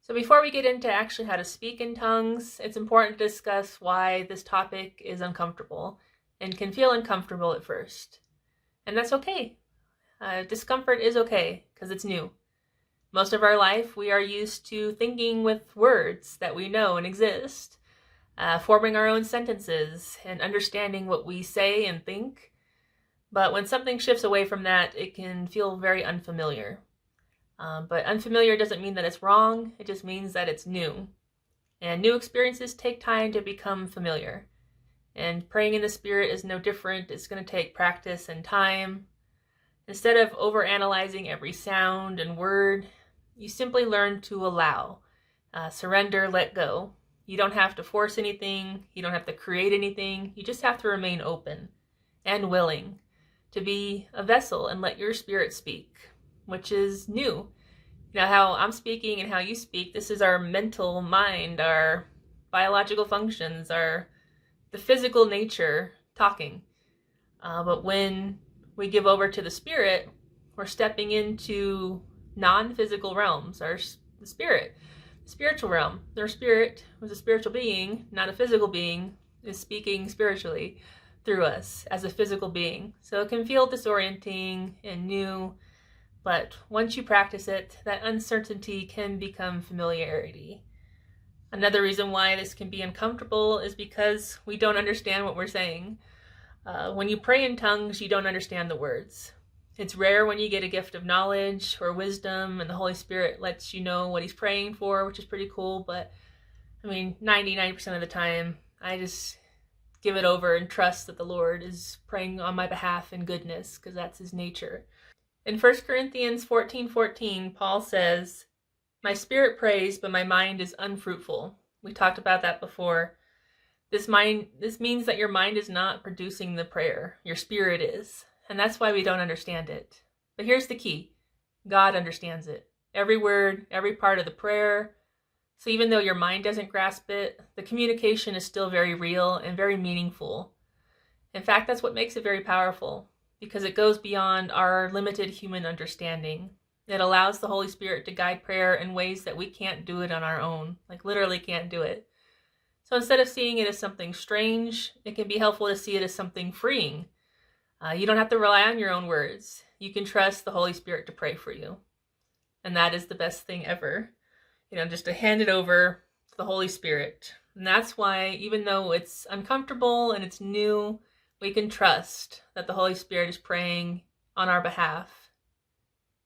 So before we get into actually how to speak in tongues, it's important to discuss why this topic is uncomfortable and can feel uncomfortable at first. And that's okay. Discomfort is okay because it's new. Most of our life, we are used to thinking with words that we know and exist, forming our own sentences and understanding what we say and think. But when something shifts away from that, it can feel very unfamiliar. But unfamiliar doesn't mean that it's wrong, it just means that it's new. And new experiences take time to become familiar. And praying in the Spirit is no different. It's going to take practice and time. Instead of overanalyzing every sound and word, you simply learn to allow, surrender, let go. You don't have to force anything. You don't have to create anything. You just have to remain open and willing to be a vessel and let your Spirit speak, which is new. You know, how I'm speaking and how you speak, this is our mental mind, our biological functions, the physical nature talking. But when we give over to the Spirit, we're stepping into non-physical realms, the Spirit, the spiritual realm. Their Spirit was a spiritual being, not a physical being, is speaking spiritually through us as a physical being. So it can feel disorienting and new, but once you practice it, that uncertainty can become familiarity. Another reason why this can be uncomfortable is because we don't understand what we're saying. When you pray in tongues, you don't understand the words. It's rare when you get a gift of knowledge or wisdom and the Holy Spirit lets you know what he's praying for, which is pretty cool. But 99% of the time, I just give it over and trust that the Lord is praying on my behalf in goodness, because that's his nature. In 1 Corinthians 14:14, Paul says, "My spirit prays, but my mind is unfruitful." We talked about that before. This means that your mind is not producing the prayer. Your spirit is. And that's why we don't understand it. But here's the key. God understands it. Every word, every part of the prayer. So even though your mind doesn't grasp it, the communication is still very real and very meaningful. In fact, that's what makes it very powerful, because it goes beyond our limited human understanding. It allows the Holy Spirit to guide prayer in ways that we can't do it on our own, like literally can't do it. So instead of seeing it as something strange, it can be helpful to see it as something freeing. You don't have to rely on your own words. You can trust the Holy Spirit to pray for you. And that is the best thing ever. Just to hand it over to the Holy Spirit. And that's why, even though it's uncomfortable and it's new, we can trust that the Holy Spirit is praying on our behalf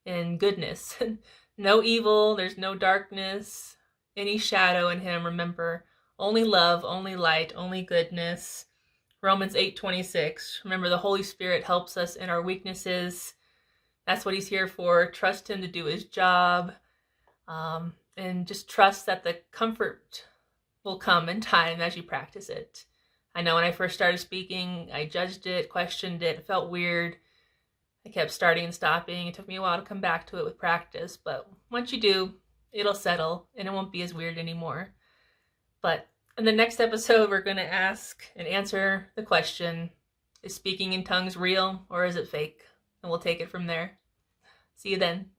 in goodness. No evil, there's no darkness, any shadow in him. Remember, only love, only light, only goodness. Romans 8:26. Remember, the Holy Spirit helps us in our weaknesses. That's what he's here for. Trust him to do his job. And just trust that the comfort will come in time as you practice it. I know when I first started speaking, I judged it, questioned it, it felt weird. I kept starting and stopping. It took me a while to come back to it with practice, but once you do, it'll settle and it won't be as weird anymore. But in the next episode, we're going to ask and answer the question, is speaking in tongues real or is it fake? And we'll take it from there. See you then.